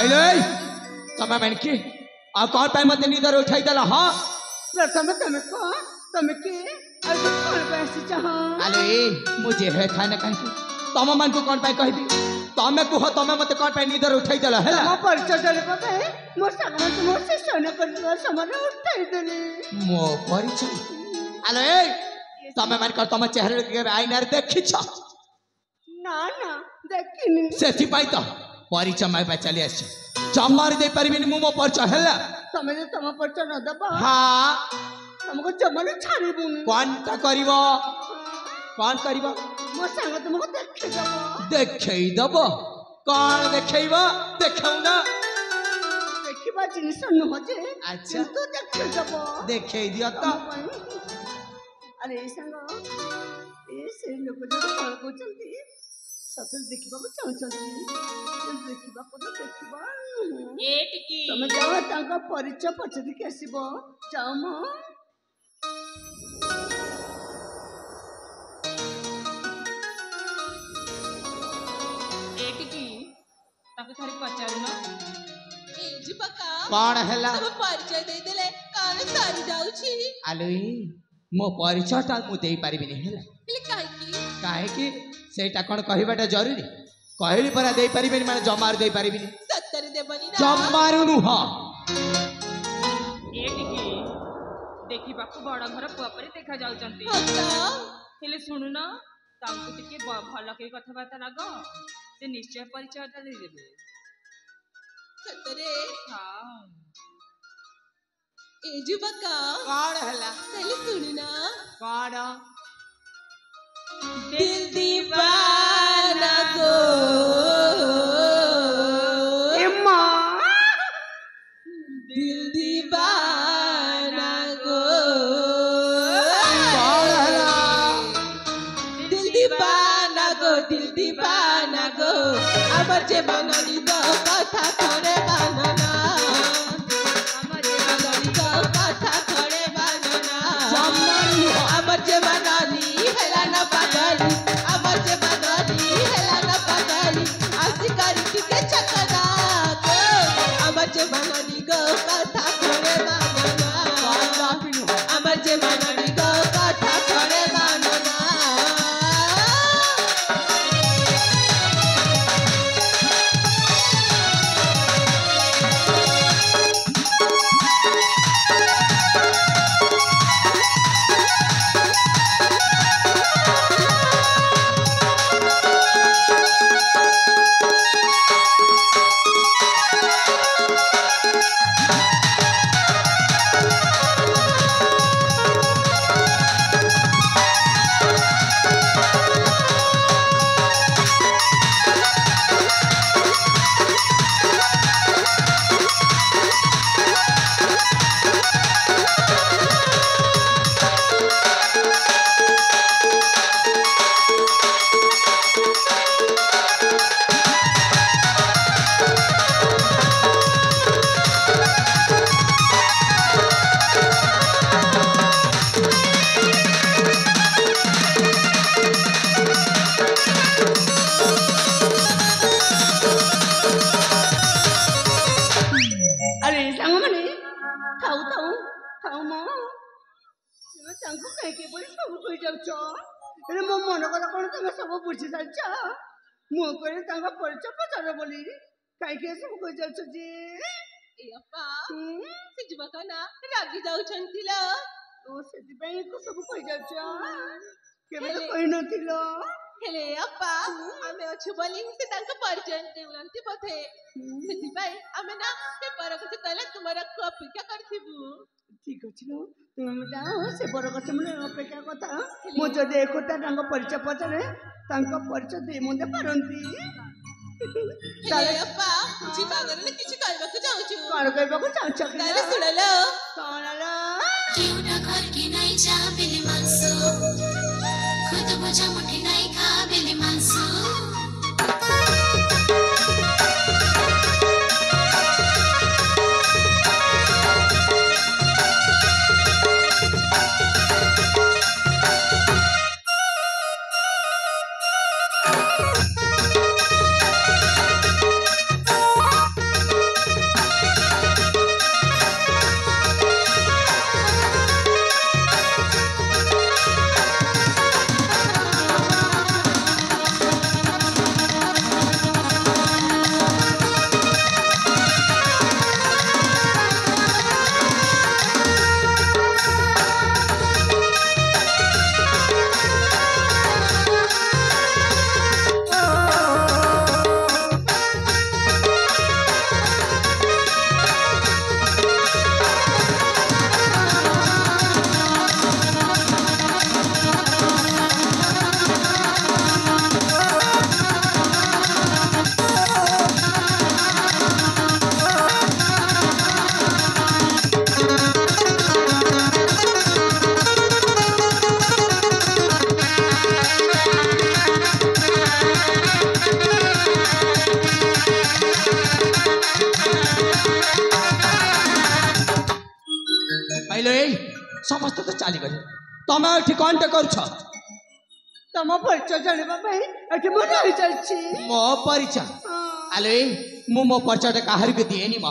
आइले समय मैंने की आ कौन पे मत नींदर उठाई देला हां प्रथम तमे को तमे के और कौन पैसे चाह अरे मुझे है खाना कहीं तम मन को कौन पे कहबी तमे को तमे मत कौन पे नींदर उठाई देला हैला तम परिचय देले पते मोर सागम मोर से सोना कर समय उठाई देले मो परिचय अरे तमे मन कर तम चेहरे के आईना रे देखि छ ना ना देखिनी सेथि पाई तो परिचय मैं पे चली आछ जमार दे परबिनी मो परिचय हैला तमे जे तम परिचय न दबा हां तुमको जमन छाड़ीबू कौन ता करिवो कौन करिवो मोर संग तुमको देखे दबो देखै दबो कौन देखैबो देखौ ना देखिबा जिनिस न हो जे अच्छा तो देखे दबो देखै दियो तो अरे संग ए से लोक जो कल को चलती सफल देखिबा को चाहछती देखिबा को तो देखिबा ए टिकी तमे जाओ तांका परिचय पछदी के आसीबो जाओ मो ए टिकी ताके थरी पचारू न ए जी पक्का कौन हैला तब परिचय दे देले कान सारी जाउछी आलोई मो परिचय ता मु देई पारिबिनी हैला हेले काहे कि सेटा कोन कहबाटा जरूरी कहली परा देई पारिबिनी माने जमार देई पारिबिनी सत्तर देबनी ना जमारू नु हां ए टिकी देखि बाकू बड़ घर पुआ परी देखा जाउचंती अच्छा हेले सुनु ना तांको टिके भल के कथा बाता लागो से निश्चय परिचय ता दे देबे सतरे हां ए जुबका कौन हैला पहले सुनी ना कौन दिल दीवाना को ए मां दिल दीवाना को कौन हैला दिल दीवाना को अमर जे बनली दो कथा थोड़े बनना अमर जे बनली दो कथा थोड़े बनना अमर जे बनली हेला न पागली अमर जे बनली हेला न पागली आशिकारी के चकना को अमर जे बनली गो कथा थोड़े बनना अमर जे बनली गो कथा थोड़े बनना अरे संग मने थाउ थाउ थाउ मो तुम संग कह के बोली सब कहि जाउ छ अरे मो मन कला कोन तुम सब बुझी जाउ छ मो करे तांगा परिचय पचार बोली कह के सब कहि जाउ छ जी ए अप्पा से जुबका ना रागी जाउछंती ल ओ सेति पई को सब कहि जाउ छ केबे तो कहि नथिलो हेले अप्पा आमे अछु बोली से तांका परिचय देउलंती पथे सेति पाई आमे ना पेपर को तले तुम्हारा को अपेक्षा करथिबु ठीक अछि नो तुम जाओ से बर कछ मने अपेक्षा कथा मो जदि एकोटा तांका परिचय पचारे तांका परिचय दे मुंदे परंती हेले अप्पा जीवा गरले किछि कहबा को जाउछु कौन कहबा को चाउ छ ताले सुनलो कौन ला क्यों ना घर की नहीं जा बिली मांसो खुद बुझा मुठी नहीं खा बिली मांसो आइले समस्त तो चली गले तमे एठी कोनटे करूछ तम परिचय जानिबा ପାଇଁ ଏଠି ମୁଁ ରହି ଯାଇଛି मो परिचय आले मु मो परिचय काहर के दिएनी म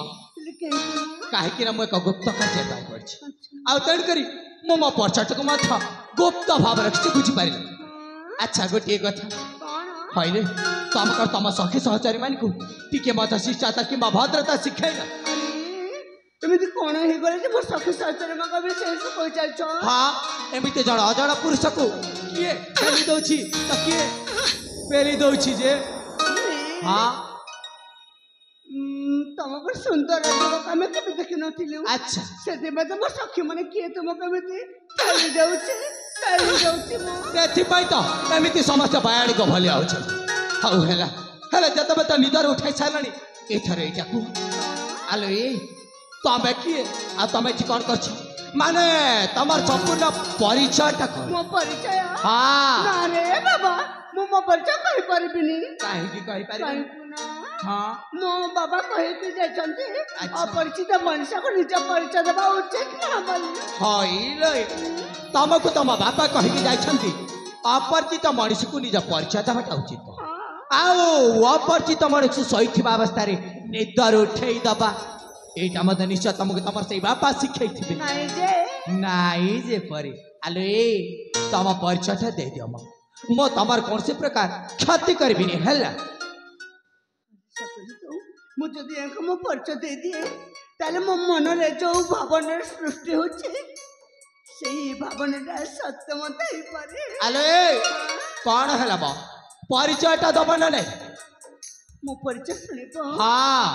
काहे कि ना मु एक गुप्त कार्य पाई पड़छ आ तेण करी मु मो परिचय को माथा गुप्त भाव रखछि बुझी पारि अच्छा गोटे कथा हईले तुम कर तुम सखी सहचारी मान को टिके मत शिष्टाचार कि भद्रता शिखेना एमिति कोन हे गले जे मोर सखी सहचारी मा कबे से कोइ चल छ हां एमिति जण अजण पुरुष को किए पेली दोछि त किए पेली दोछि जे हां तम पर सुंदर लोक हमें कभी देखि नथिलु अच्छा से में तो मोर सखी माने किए तुम कमिति चली जाउछि सेथि पई तो एमिति समस्त बायाडी को भलिया होछ हाउ हेला हेला जतबे त निदर उठाई सारलानी एथरे एटा को आलो ए तमे किए आ तमे ठिकान करछ माने तमर संपूर्ण परिचय ता को मो परिचय हां ना रे बाबा मो परिचय कहि परबिनी काहे की कहि परबिनी हां मो बाबा कहे कि जाचंती अपरिचित मनुष्य को निज परिचय देबा उचित ना बोली हईले तमको तम बापा कहि कि जाचंती अपरिचित मनुष्य को निज परिचय देबा उचित आओ अपरिचित मनुष्य सहित अवस्था रे निदर उठेई दबा एटा मते निश्चय तुमको तमर से बापा सिखै थिबे नाई जे परे आले तम परिचय दे दियो मो तमर कौन से प्रकार क्षति करबिनी हल्ला मु जदि एक मो परिचय दे दिए ताले मो मन रे जो भावना सृष्टि होचे सेही भावनाटा सत्य मत ही पारे आले कौन हला बा परिचयटा दब ना नहीं मो परिचय सुने तो हां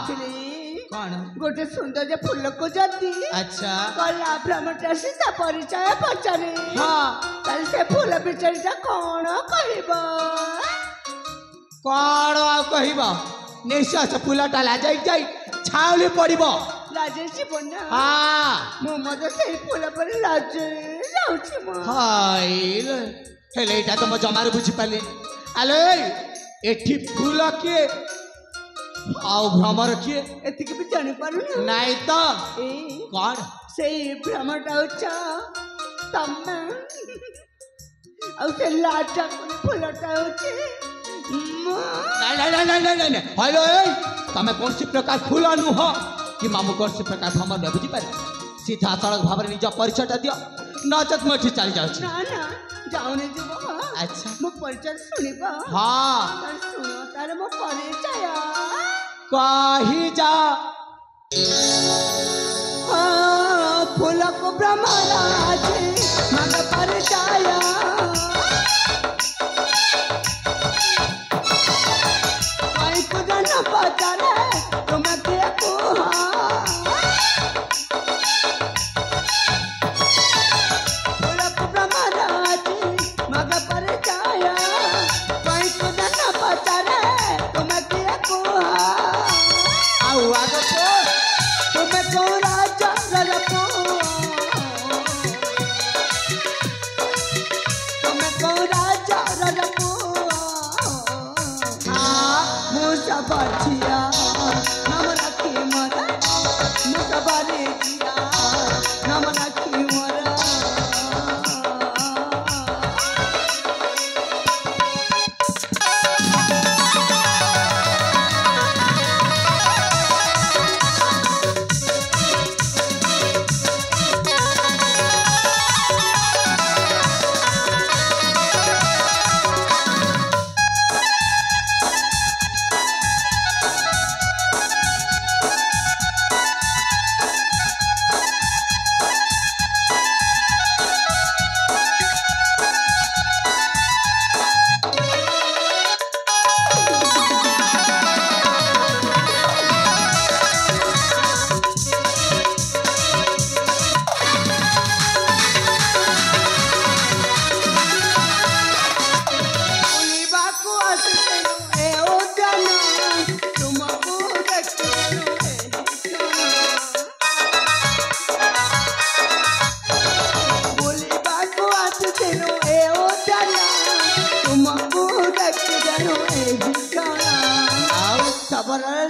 कौन गोटे सुंदर जे फूल को जदी अच्छा कला भ्रमटा सीता परिचय पचारे हां ताले से फूल बिचरीटा कौन कहबा कौन आ कहबा निश्चय से फूलटा ला जाई छाउली पड़िबो लाजे जीवन हां मो मजे से फूल पर लाजे जाउछि म हाइल हेले एटा तो म जमारे बुझी पाले आले एठी फूल के आओ भ्रमर किए एतिक भी जानि पारु नहीं तो कौन से भ्रमटा उचा तम औ से लाटा फूलटा उचे नहीं हेलो तमें कौन सी प्रकार फूल नुह कि मामू कौन सी प्रकार भ्रमर न बुझी पारे सीधा सड़क भाव निज परिचयटा दियो नचत मठी चली जाउछि ना ना जाउने जीव अच्छा मो परिचय सुनिबा हां तार सुनो तार मो परिचय कही जा फूल को भ्रमराज मन परिचय आई कुछ न पचारे तुम के कुहा फूल को भ्रमराज मग परिचय आई कुछ न पचारे तुम के कुहा आओ आगे तो तुम को राजा रजपो तुम को राजा रजपो मुसा बचिया नाम रखी मरा मुसा बारे जिया नाम रखी मरा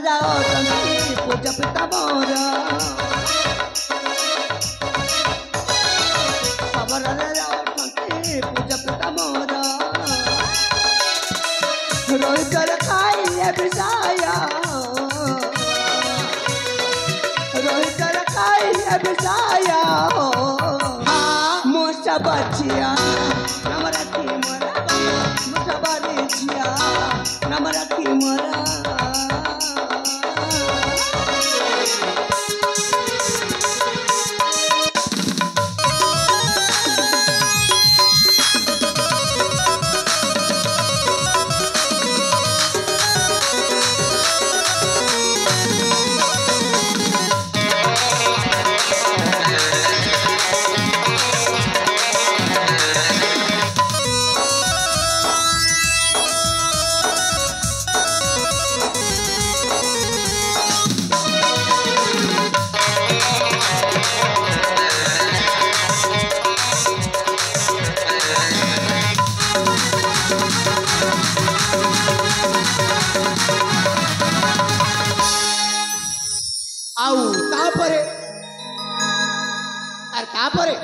जाओ पूजा पिता मोरा बाचिया नमरा की मोरा मोटा बारिचिया नमरा की मोरा आउ तापरे आर तापरे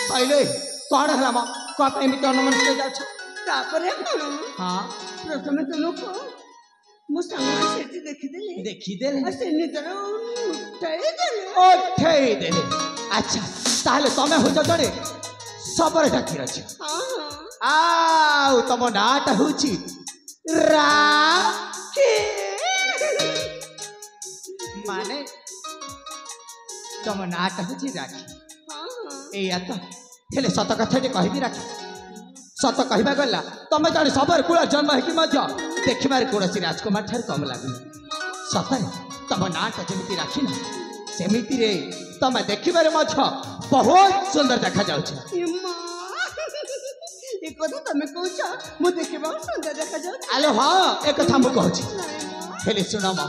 पहले कौन हला मा को एमिति अनुमान से जाछ तापरे कोन हां प्रथमे तुमको मो संग सेठी देखिदेली देखी देले आ से निदर उठाई देले ओठेई देले अच्छा ताहले तमे हो जडे सबरे ढाकी अछि हां आउ तम नाटा होछि राखी माने तम नाटा होछि राखी हां एया तो हेले सत कथाटे कहबी राखी सत कहबा गला तमे जाने सबर कुल जन्म है कि मध्य देखिबार कोनसी राजकुमार ठार कम लागु सतरे तम नाटा जेमिति राखी ना सेमिति रे तमे देखिबार मध्य बहुत सुंदर देखा जाउछ इम्मा ए कथा तमे कहछ मो देखिबा सुंदर देखा जाउ आलो हाँ एक कथा मु कहछि हेले सुन मा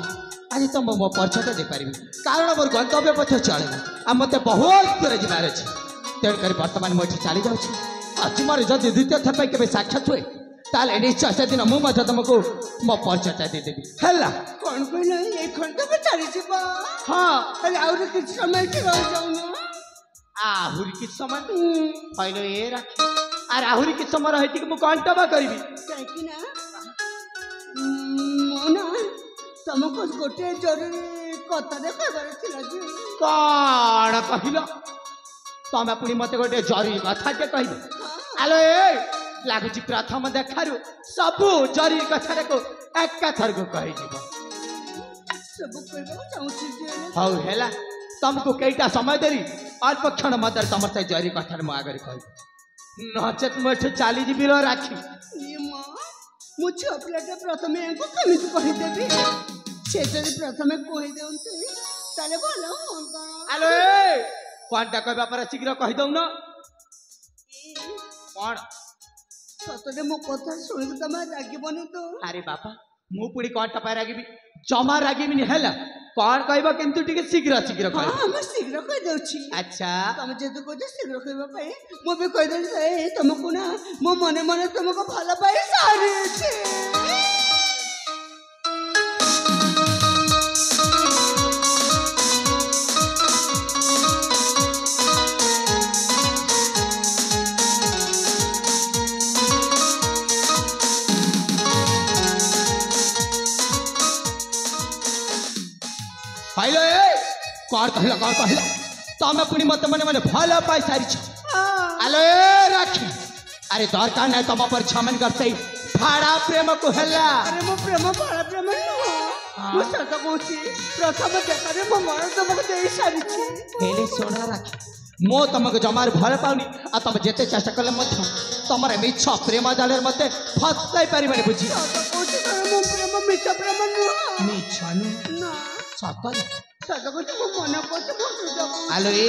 आज तुम मो परिचय दे पारिबी कारण मोर गंतव्य पथ चले आ मते बहुत दूर जिबार अछि तेणुकर वर्तमान मुझे चली जाऊँ आज मोर जदि द्वितीय थर पर केबे साक्षात हुए ताले निश्चय से दिन मुझे तुमको मो परिचय देदेवी है कौन कहना ये खंड तो चली जीवा हाँ अरे और किछ समय के रह जाऊ ना आहुरी किछ समय पहले ये रख आर आहुरी किछ समय रहे कि मु कंटबा करबी काहे कि ना मोना तुमको गोटे जरूरी कथा देखबार थिला जे कौन कहल तमें पुणी मत गोटे जरूरी कथा कहल आलो ए लगुच प्रथम देखारू सबू जरूरी कथा को एका थर को कही सब कहबा चाहूछी जे हौ हेला तुमको कईटा समय देरी अल्प क्षण मदर तुम से जरूरी कथा मो आगे कह नचेत मुझे चली जी राखी ये मां मु छपलाटे प्रथमे को कमित कहि देबी से जदि प्रथमे कहि देउते ताले भलो होंता आलो ए कोनटा कहबा पर शीघ्र कहि दउ न कोन सतरे मो कथा सुनि तमा रागिबनी तो अरे बापा मु पुणी कोनटा पर रागिबी जमा रागिबिनी हेला कौन कहबा किंतु टिके शीघ्र शीघ्र कह हां हम शीघ्र कहि देउछि अच्छा तमे जेतु कहते शीघ्र कहबा पई मो भी कहि दे ए तुमको ना मो मने मने तुमको भलो पाई सारी छे हाइलो ए कौन कहला तमें पुणी मत मने मने भल पाई सारी छ आलो ए राखी अरे दरकार नहीं तुम पर छमन करते भाड़ा प्रेम को हेला अरे मो प्रेम बड़ा प्रेम नो मो सत कहूची प्रथम देखारे मो मन तुमको देई सारी छी हेले सोना राखी मो तुमको जमार भल पाउनी आ तुम जेते चेष्टा कले मध्य तुमरे मिछ प्रेम जाले मते फसलाई पारिबनी बुझी सत कहूची तोर मो प्रेम मिछ प्रेम नो मिछ ना सतल सत कहूची मो मन पछ मो सुजो आलो ए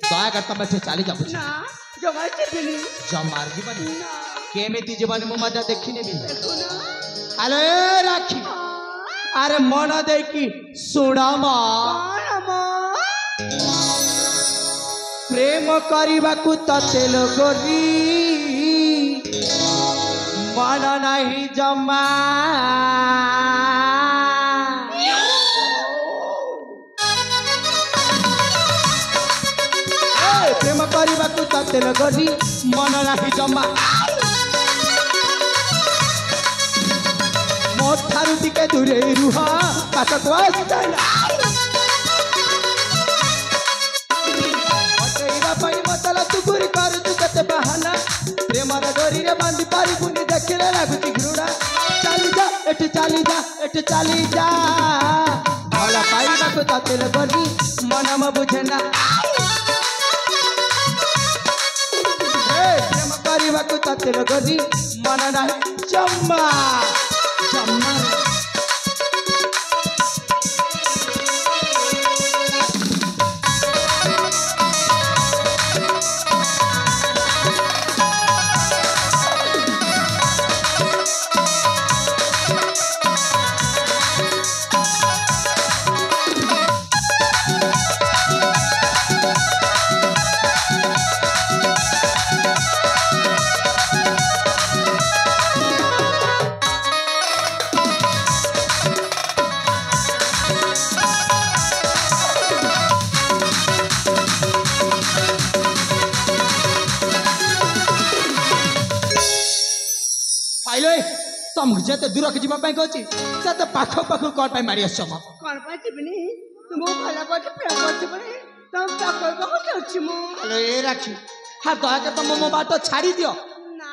दया कर तुम से चली जा बुझी ना जमा छिबिनी जमार जीवन ना केमिति जीवन मु मजा देखिने भी देखो ना आलो ए राखी अरे मन दे की सुणामा कौन मो प्रेम करबाकू तते लोगरी मन नहीं जमा प्रेम करबाकू तते लोगरी मन नहीं जमा मो ठारू टिके दूरे रुह पाखक आसला डोरीरे बांधी पारिबुनी देखिले लागुची घृणा चली जा एठु चली जा एठु चली जा भला पाइबाकु ततेल गरी मन म बुझे ना प्रेम କରିବାକୁ ततेल गरी मन नाही जम्मा जम्मा तुम जिते दूर के जीवा कहूँ से पाख पाख कौन पाई मारी आस कौन पाई जीवनी मो भला बाटे प्रेम करछ बने तुम पाखर पाखर जाउछि मो अरे ए राखी हां दया के तुम मो बाट छाड़ी दियो ना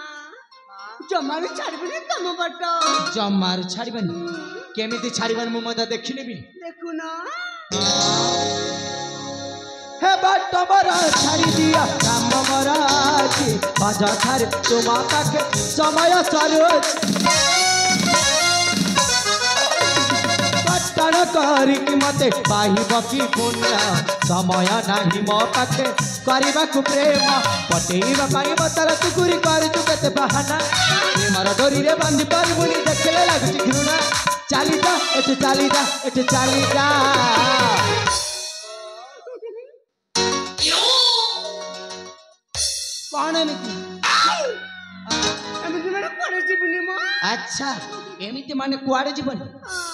जमारू छाड़बनी तुम बाट जमारू छाड़बनी केमिति छाड़बनी मो मत देखिनी भी देखु ना हे बाट मरा छाड़ी दिया काम मरा छी बाजा थारे तुमा पाखे समय सरोज पटण करिक मते पाहिब की पुण्य समय नाही मो पाखे करबाकु प्रेम पटेइबा पाई मतर तुकुरी कर तू केते बहाना प्रेमर डोरी रे बांधी पारिबुनी देखले लागुची घृणा चली जा एठु चली जा एठु चली जा कौन एमिति एमिति माने कुआडे जीवनी मो अच्छा एमिति माने कुआडे जीवन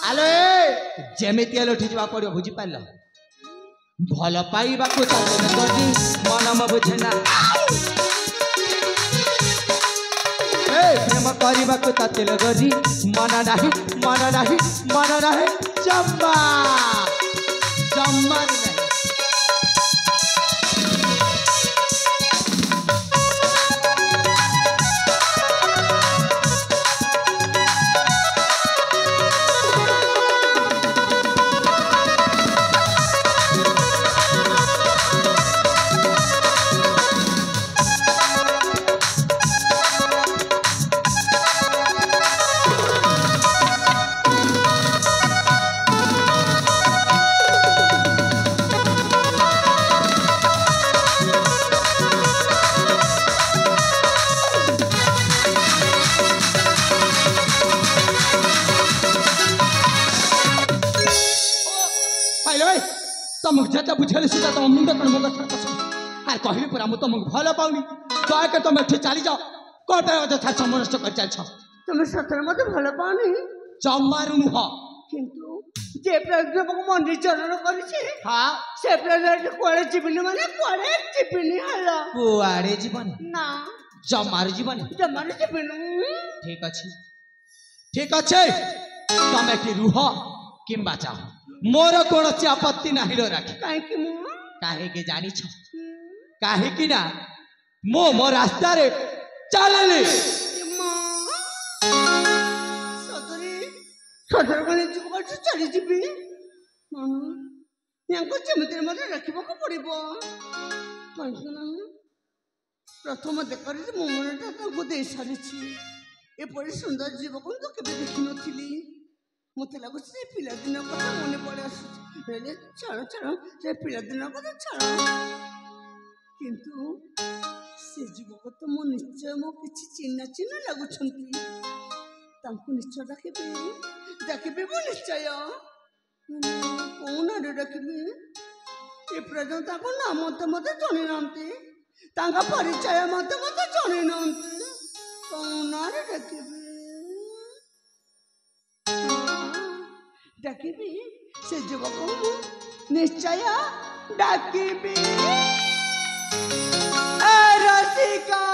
आलो ए जेमिति आलो ठिजवा पड़ो बुझी पारलो भल पाइबाकु ततेल गरी मन म बुझेना ए प्रेम करबाकु ततेल गरी मन नाही जम्मा जम्मा नहीं तुमको जत बुझेल सीधा तुम मुंड कण मो कथा कसम आर कहली पूरा मु तुमको भल पाउनी दया के तुम एठी चली जाओ कोटे अଯଥା समय नष्ट कर चल छ तुम सतर मते भल पानी जमारू नुह किंतु जे प्रज्ञा को मन चरण करिछि हां से प्रज्ञा कोड़े जीवनी माने कोड़े जीवनी हला कुआड़े जीवन ना जमारू जीवन जीवनी ठीक अच्छे तुम एठी रुह किंबा चाहो मोर कौन आपत्ति नहीं रो राखी काहे के जानी छ काहे कि ना मो रास्ता रे चलले सदर गणे जीव चली जीवी यांको जेमिति मते रखिबा को पड़िबो प्रथम देखरे मो मनटा ताको दे सारिछि एपरि सुंदर जीव को तो केबे देखि नथिली मत लगुच से पिला दिन कथा मने पड़े आसुले छाड़ से पिला दिन कथा छाड़ किंतु से युवक तो मो निश्चय मो किछि चिन्ह लगुछंती तांको निश्चय डाकिबे मो निश्चय कोन आडे डाकिबे ए पर्यंत ताको नाम मते जणे नांती तांका परिचय मते जणे नांती कोन आडे डाकिबे डाकिबी से युवक निश्चय डाकिबी रसिका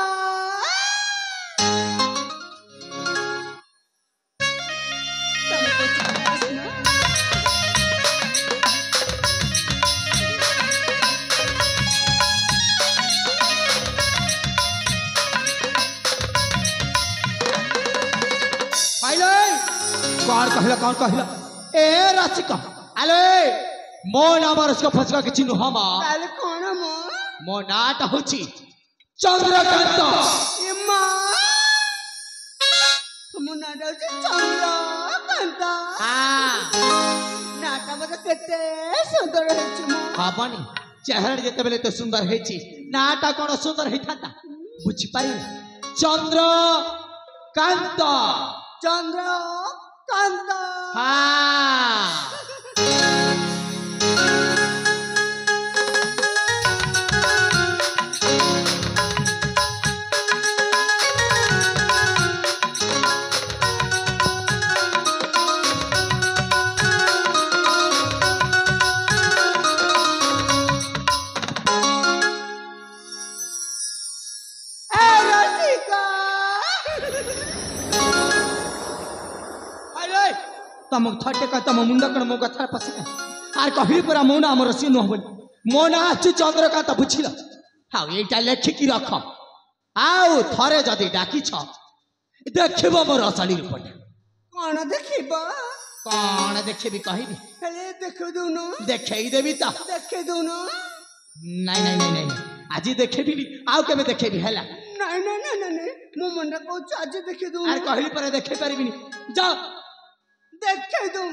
कौन कहला ए रसिका आलो मो नाम रसिका फसका किछि नुह मा ताले कौन मो मो नाटा होछि चंद्रकांत ए माँ तुम नाटा होछि चंद्रकांत हां नाटा मते केते सुंदर होछि मो हबनी चेहरा जेते बेले तो सुंदर हेछि नाटा कोन सुंदर हेथाता बुझि पारि चंद्रकांत चंद्रकांत हां तम थटे का तम मुंडा कण मो कथा पसने आर कहली पूरा मो नाम रसी न होबल मो ना अछि चंद्रकांत बुझिला हाउ एटा लेखि की रख आउ थरे जदी डाकी छ देखिबो मोर असली रूपटा कौन देखिबा कौन देखिबी कहबी हेले देखो दोनो देखै देबी त देखे दोनो नहीं नहीं नहीं नहीं आज देखेबी आउ केबे देखेबी हला नहीं नहीं नहीं नहीं मो मन को आज देखे दो आर कहली पर देखे परिबिनी जा देखे दो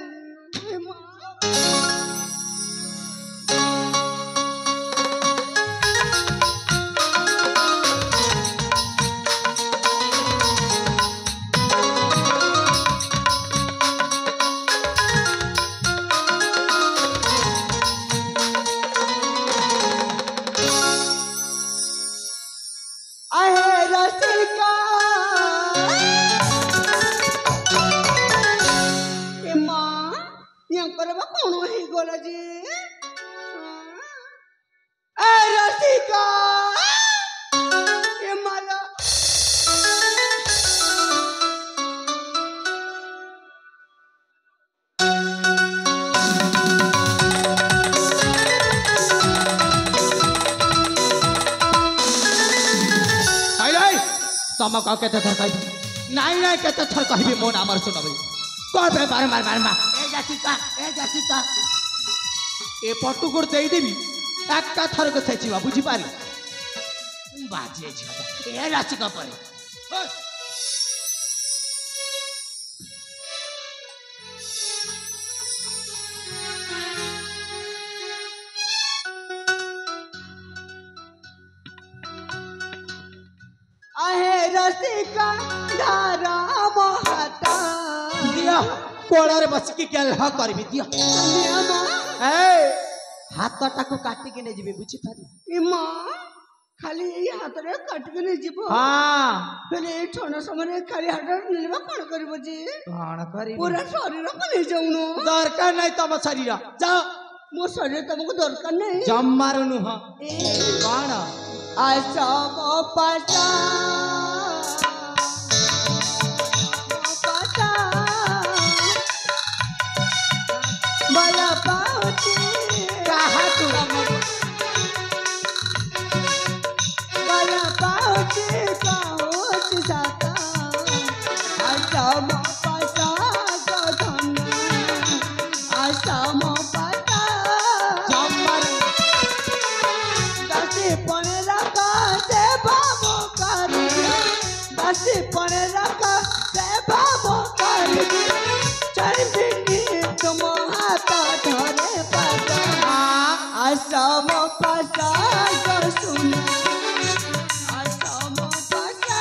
तम का केते थर कहबी नहीं नहीं केते थर कहबी मो नाम सुनबी कोन पे बार मार मार ए जाति का ए पट्टू गुड़ दे देबी एका थर को छेचिबा बुझी पारी बाजे छबा ए राशि का परे रसिका धारा महता दिया कोड़ारे बस की क्या लहा करबी दिया ए हाथटा को काटी के ने जीबे बुझी पारी ए मां खाली ए हाथ रे काट के ने जीबो हां पहले ए छोना समय खाली हाथ रे नेबा कोन करबो जी कोन करी पूरा शरीर को ले जाउनो दरकार नहीं तम शरीर जा मो शरीर तुमको दरकार नहीं जम्मारो नुह ए कोन आशा मो पासा बला पाउची कहा तू बला पाउची काउच साता आशा मो पासा गधन आशा मो पासा जम्मार दासी पने रखा से बाबो करी दासी पने रखा से बाबो करी चल बिनी तुम हाथा धरे पासा आशा मो पासा को सुन आशा मो पासा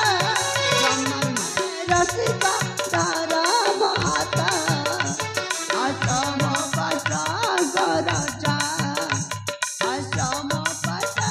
रसिका तारा मो हाथा आशा मो पासा को राजा आशा मो पासा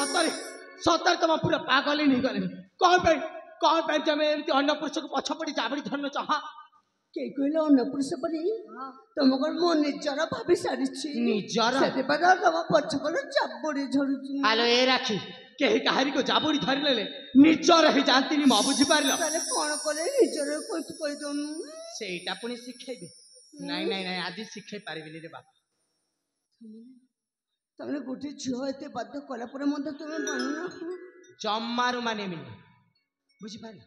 सतरे सतरे तुम पूरा पागल नहीं गले कौन पे जमे एमती अन्य पुरुष को पछ पड़ी जाबड़ी धरन चाहा के कहले अन्य पुरुष परी तुमको मो निजर भाभी सारिछि निजर से बदा तुम पछ पर चाबड़ी झड़ुछि हालो ए राखी केही काहारी को जाबड़ी धरि लेले निजर ही जानती नि म बुझी पारलो ताले कोन करे निजर कोइ दोनु सेटा पुनी शिखेबे नहीं आज शिखे पारिबिली रे बाप तमने गोटे झियो एते बाध्य कला पर मते तुमे मानुना जम्मारू माने मिले बुझी पारलो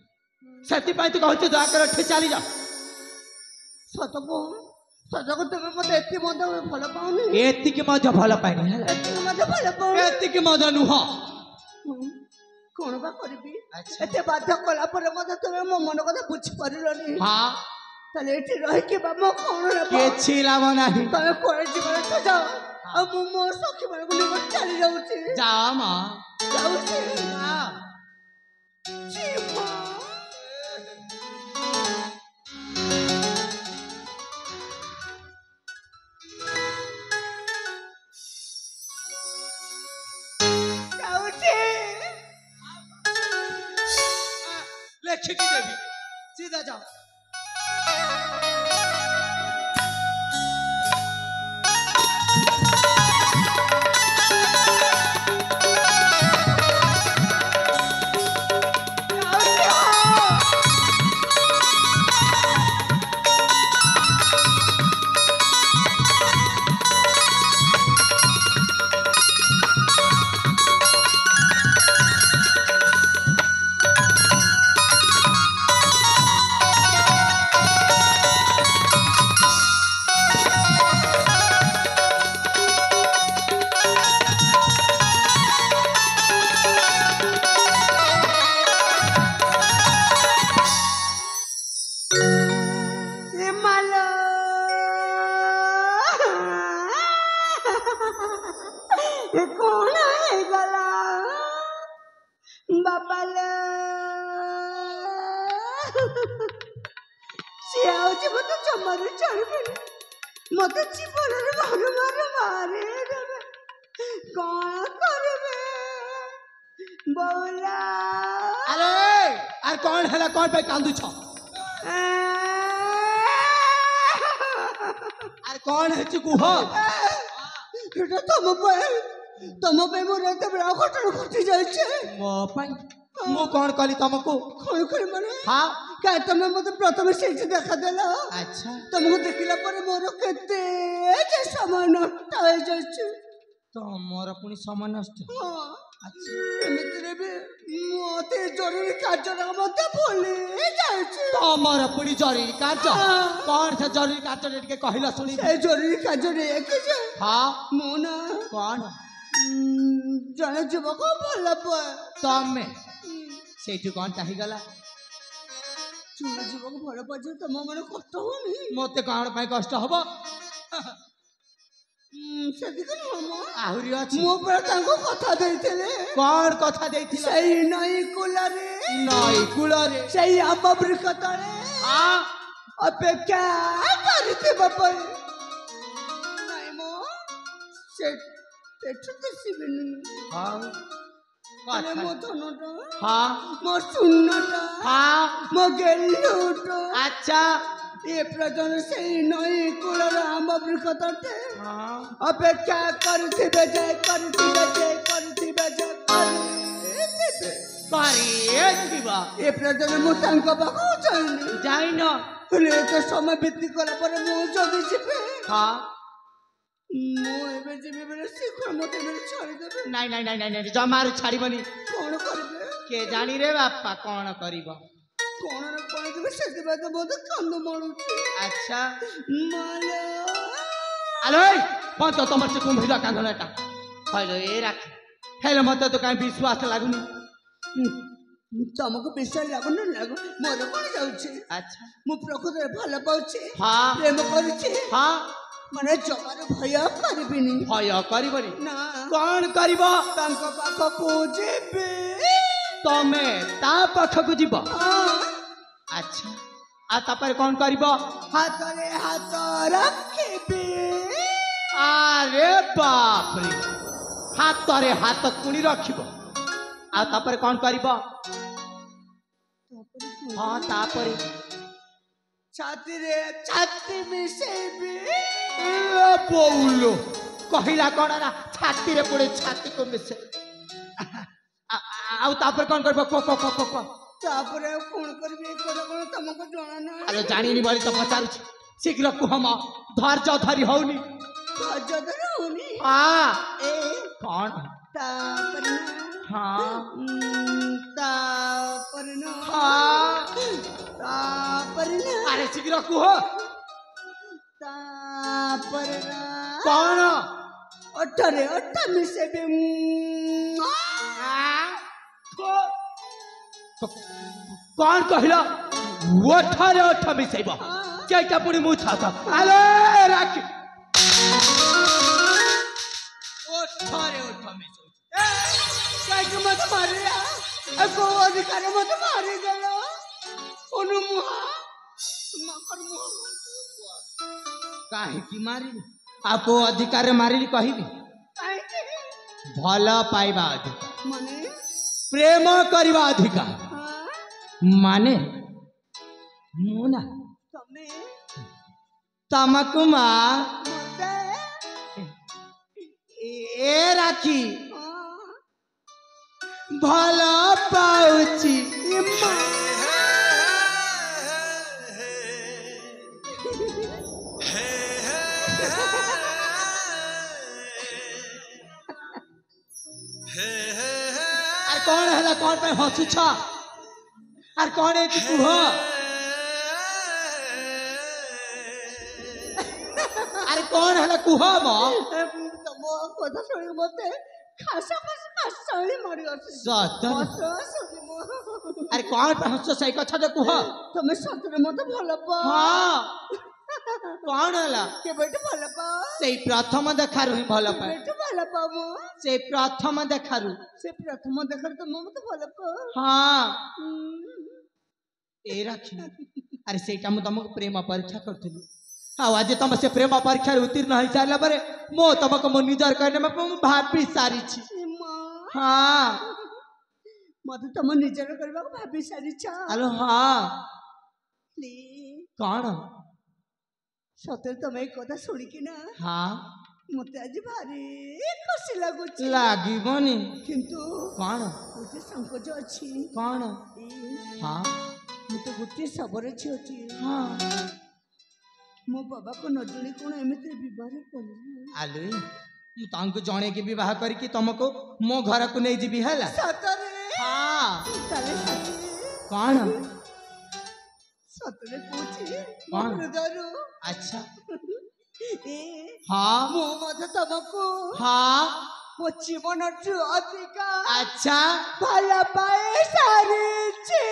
सेति पाई तो कहते दया कर ठे चली जा सतको तुमे मते एति मते भल पाउनी एति के मजा भल पाइनी हला एति मते भल पाउनी एति के मजा नुह कोन बा करबी अच्छा। एते बाध्य कला पर मते तुमे मो मन कथा बुझी पारिलनी हां ताले एति रहि के बा मो कोन रे के छिलाव नाही तमे कोइ जीवन तो जाओ अब मो सखी मन को निकट चली जाउछि जा मां जाउछि हां जीवा जाउछि लेखिकी देवी सीधा जाओ कौन है गला बाबाला से आउची मते जमारे छाड़बेनी मते जीवनरे भगवान मारे देबे कौन करबे बोला अरे अरे कौन है कौन पे कांदू छ अरे कौन है चुकू हो এটা ତମ ପାଇଁ ମୋର ଏତେ ବଡ଼ ଘଟଣା ଘଟି ଯାଇଛି मो पाई मो कौन कली तुमको ଖଳି ମାନେ हाँ କାଇଁ ତମେ ମୋତେ ପ୍ରଥମେ ସେଇଠି ଦେଖାଦେଲ अच्छा ତମକୁ ଦେଖିଲା ପରେ ମୋର କେତେ ଯେ ସମୟ ନଷ୍ଟ ହେଇଯାଇଛି तो मोर पुनी समय नष्ट ହଁ ଏମିତିରେ ବି ମୋତେ ଜରୁରୀ କାର୍ଯ୍ୟଟା ମୋତେ ଭୁଲି ଯାଇଛି तो मोर पुनी जरूरी कार्य कौन से जरूरी कार्य टिके कहला सुनी ସେ ଜରୁରୀ କାର୍ଯ୍ୟରେ ଏକିଛି हाँ ମୁଁ ନା कौन ଜଣେ ଯୁବକ ଭଲ ପାଏ तमे सेठू कौन चाही गला ଜଣେ ଯୁବକ ଭଲ ପାଏ ତମ ମନେ କଷ୍ଟ ହଉନି मते कौन पाई कष्ट हबो ସେତିକି ନୁହଁ ମ आहुरी अछि ମୁଁ ପରା ତାଙ୍କୁ କଥା ଦେଇଥିଲି कौन कथा देथिला ସେଇ ନଈ କୂଳରେ नई कूल रे ସେଇ ଆମ୍ବ ବୃକ୍ଷ ତଳେ हाँ ଅପେକ୍ଷା କରିଥିବା ପାଇଁ ନାଇଁ ମ ସେଠୁ ଦିଶିବିନି हाँ ହେଲେ ମୋ कथा ଧନଟା हाँ ମୋ ସୁନାଟା हाँ ମୋ ଗେଲୁଟା अच्छा ଏ ପ୍ରଜନ ସେଇ ନଈ କୂଳର ଆମ୍ବ ବୃକ୍ଷ ତଳେ हाँ ଅପେକ୍ଷା କରିଥିବେ ଯେ କରିଥିବେ करिए दिवा ଏ ପ୍ରଜନ ମୁଁ ତାଙ୍କ ପାଖକୁ ଯାଇନି जाइन ହେଲେ ଏତେ ସମୟ ବିତି ଗଲା ପରେ ମୁଁ ଯଦି ଯିବି हाँ ମୁଁ ଏବେ ଯିବି ବେଲେ ଶୀଘ୍ର ମୋତେ ଏବେ ଛାଡ଼ିଦେବେ नहीं जमारू छाड़बनी କଣ କରିବେ के जानी रे बापा कौन करिब କଣ ନା କଣ ଦେବେ ସେଥିପାଇଁ ତ ମୋତେ କାନ୍ଦ ମାଡୁଛି अच्छा ମାଲୋ आलो कौन तो तुम से कुंभिला कांदनाटा हेलो ए राख हेलो मत तो काई विश्वास लागुनी ତମକୁ ବିଶ୍ୱାସ ଲାଗୁନି ଲାଗୁ ମୋର କଣ ଯାଉଛି अच्छा ମୁଁ ପ୍ରକୃତରେ ଭଲ ପାଉଛି हाँ ପ୍ରେମ କରୁଛି हाँ ମାନେ ଜମାରୁ ଭୟ କରିବିନି भय करिबनी ନା कौन करिब ତାଙ୍କ ପାଖକୁ ଯିବି तमे ता पखकु जीव ହଁ अच्छा आ तापर कौन करिब ହାତରେ ହାତ ରଖିବି अरे बाप रे ହାତରେ ହାତ କୁଣି ରଖିବ ଆଉ ତାପରେ କଣ କରିବ ହଁ ତାପରେ ଛାତିରେ ଛାତି ମିଶେଇବି ବୋଉଲୋ କହିଲା କଣ ନା ଛାତିରେ ପଡେ ଛାତିକୁ ମିଶେ ଆଉ ତାପରେ କଣ କରିବ କୁହ ତାପରେ ଆଉ କଣ କରିବି ଏ କଥା କଣ ତମକୁ ଜଣା ନାହିଁ ଆରେ ଜାଣିନି ବୋଲି ତ ପଚାରୁଛି ଶୀଘ୍ର କୁହ ମ ଧୈର୍ଯ୍ୟ ଧରି ହଉନି ଧୈର୍ଯ୍ୟ ଧରି ହଉନି ଏ କଣ ତାପରେ ତାପରେ ତାପରେ ଆରେ ଶୀଘ୍ର କୁହ ତାପରେ କଣ ଅଠରେ ଅଠ ମିଶେଇବି କଣ କହିଲ ଓଠରେ ଓଠ ମିଶେଇବ ସେଇଟା ପୁଣି ମୁଁ ଆଲୋ ରାଖି ଓଠରେ ଓଠ ମିଶଉଛି କାହିଁକି ମତେ ମାରିଲା କୋଉ ଅଧିକାର ମତେ ମାରିଦେଲ କାହିଁକି ମାରିଲି ଆଉ କୋଉ ଅଧିକାରରେ ମାରିଲି କହିବି ଭଲ ପାଇବା ଅଧିକାର ମାନେ ପ୍ରେମ କରିବା ଅଧିକାର ମାନେ ମୁଁ ନା ତମେ ତମକୁ ମା ମତେ ଏ ରାଖି ଭଲ ପାଉଛି আর କଣ ହେଲା କଣ ପାଇଁ ହସୁଛ আর କଣ ହେଇଛି କୁହ ଆରେ କଣ ହେଲା କୁହ ମ ତମ କଥା ଶୁଣି ମତେ ଖାସ ମାରି ଆସୁଛି ସତରେ ଆରେ କଣ ପାଇଁ ହସୁଛ ସେଇ କଥାଟା କୁହ ତମେ ସତରେ ମତେ ଭଲ ପାଅ ହଁ କଣ ହେଲା କେବେଠୁ ଭଲ ପାଅ ସେଇ ପ୍ରଥମ ଦେଖାରୁ ହିଁ ଭଲ ପାଏ କେବେଠୁ ଭଲ ପାଅ ମୁଁ ସେଇ ପ୍ରଥମ ଦେଖାରୁ ସେ ପ୍ରଥମ ଦେଖାରୁ ତମେ ମତେ ଭଲ ପାଅ ହଁ ଏ ରାଖି ଆରେ ସେଇଟା ମୁଁ ତମକୁ ପ୍ରେମ ପରୀକ୍ଷା କରୁଥିଲି ଆଉ ଆଜି ତମେ ସେ ପ୍ରେମ ପରୀକ୍ଷାରେ ଉତ୍ତୀର୍ଣ୍ଣ ହେଇସାରିଲା ପରେ ମୁଁ ତମକୁ ମୋ ନିଜର କହିଲେ ମୁଁ ଭାବି ସାରିଛି ହଁ ମତେ ତମ ନିଜର କରିବାକୁ ଭାବି ସାରିଛ ଆଲୋ ହଁ କଣ ସତରେ ତମେ ଏ କଥା ଶୁଣିକି ନା ହଁ ମତେ ଆଜି ଭାରି ଖୁସି ଲାଗୁଛି ଲାଗିବନି କିନ୍ତୁ କଣ ଗୋଟେ ସଂକୋଚ ଅଛି କଣ ହଁ ମୁଁ ତ ଗୋଟେ ସବରଛି ଅଛି ହଁ ମୋ ବାବାକୁ ନ ଜଣେ କଣ ଏମିତି ବିବାହ କଲି ଆଲୁ ମୁଁ ତାଙ୍କୁ ଜଣେଇକି ବିବାହ କରିକି ତମକୁ ମୋ ଘରକୁ ନେଇଯିବି ହେଲା ସତରେ ହଁ ତାହେଲେ କଣ ସତରେ କହୁଛି କଣ? ହୃଦୟରୁ ଆଚ୍ଛା ହଁ ହଁ ମୁଁ ମଧ୍ୟ ତମକୁ ହଁ ମୋ ଜୀବନଠୁ ଅଧିକା ଆଚ୍ଛା ଭଲ ପାଇ ସାରିଛି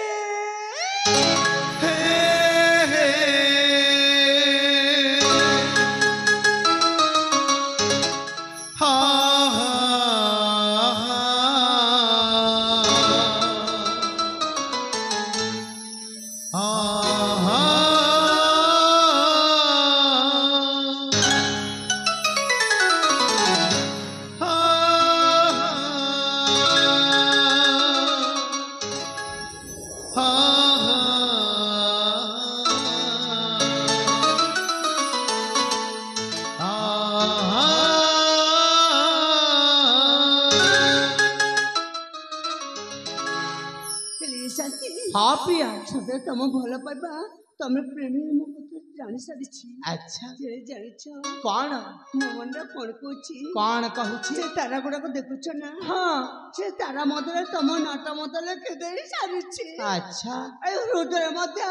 ହଁ ପ୍ରିୟା ସତରେ ତମ ଭଲ ପାଇବା ତମେ ପ୍ରେମୀ ମୋ କଥା ଜାଣି ସାରିଛି ଆଚ୍ଛା ଜାଣିଛ କଣ ମୋ ମନରେ କଣ କହୁଛି କଣ କହୁଛି ସେ ତାରା ଗୁଡାକ ଦେଖୁଛ ନା ହଁ ସେ ତାରା ମଧ୍ୟରେ ତମ ନାଟା ମତ ଲେଖିଦେଇ ସାରିଛି ଆଚ୍ଛା ଏ ହୃଦୟ ମଧ୍ୟ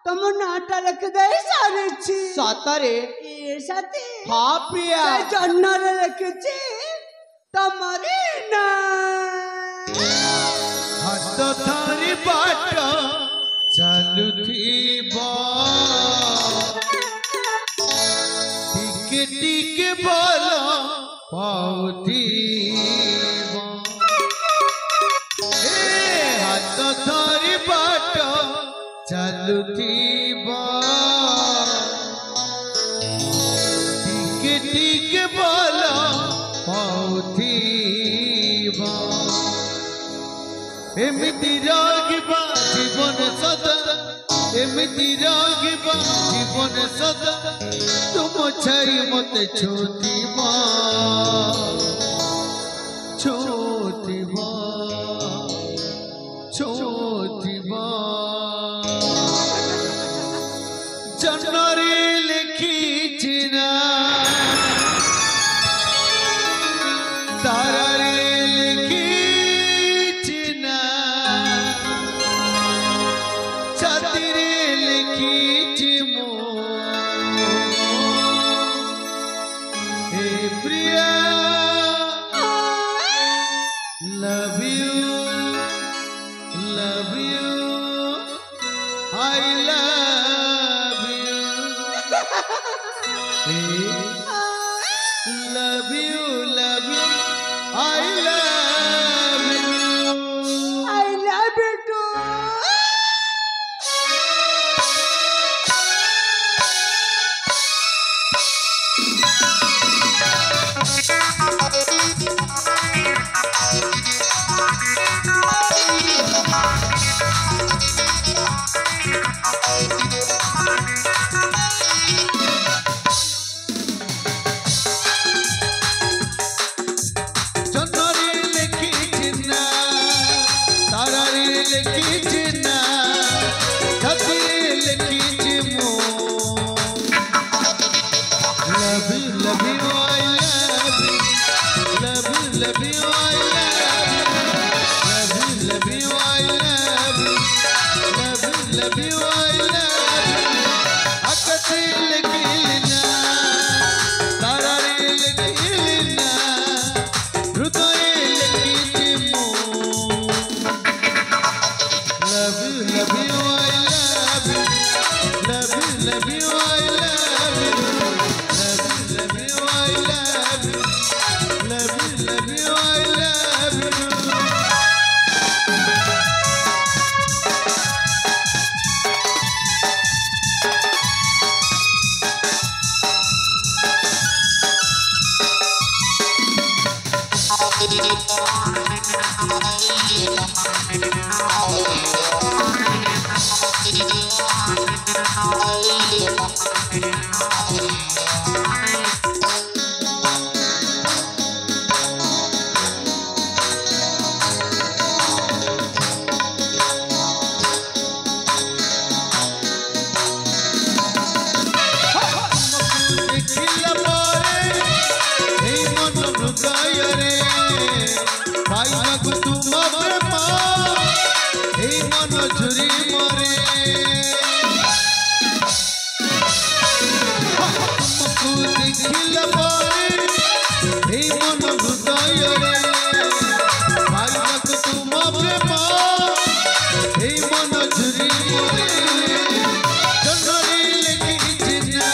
ତମ ନାଟା ଲେଖିଦେଇ ସାରିଛି ସତରେ ଏ ସାଥୀ ହଁ ପ୍ରିୟା ସେ ଜହ୍ନରେ ଲେଖିଛି ତମରି ନା ହାତ ଧରି ବାଟ ଚାଲୁଥିବ ଟିକେ ଟିକେ ଭଲ ପାଉଥିବ ହାତ ଧରି ବାଟ ଚାଲୁଥିବ ଟିକେ ଟିକେ ଭଲ ପାଉଥିବ एमिति रहिबा जीवन सदा एमिति रहिबा जीवन सदा तुम छाई मते छोटिबा छोटिबा छोटिबा जनरे लिखी ना तारारे लिखी ना छातीरे लिखी मो हे प्रिया love you I love you hey, love you I love you I love you too. Genre लिखी ना तारारे लिखी ना छातीरे लिखी मो love you I love you love you I love you love you I love you love you I love you akati lekilna tarare lekilna hrudaye lekiti mo love you I love you love you I love you love you I love you love you I love you ଦେଖିଲା ପରେ ଏଇ ମନ ହୃଦୟରେ ପାଇବାକୁ ତୁମ ପ୍ରେମ ଏଇ ମନ ଝୁରି ମରେ ତୁମକୁ ଦେଖିଲା ପରେ ଏଇ ମନ ହୃଦୟରେ ପାଇବାକୁ ତୁମ ପ୍ରେମ ଏଇ ମନ ଝୁରି ମରେ ଜହ୍ନରେ ଲେଖିଛି ନା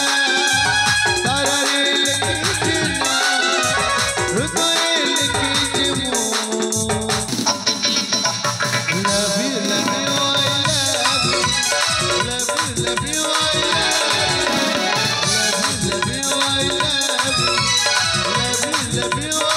तारारे लिखी ना हृदय लिखी मो love you I love you love you I love you love you I love you love you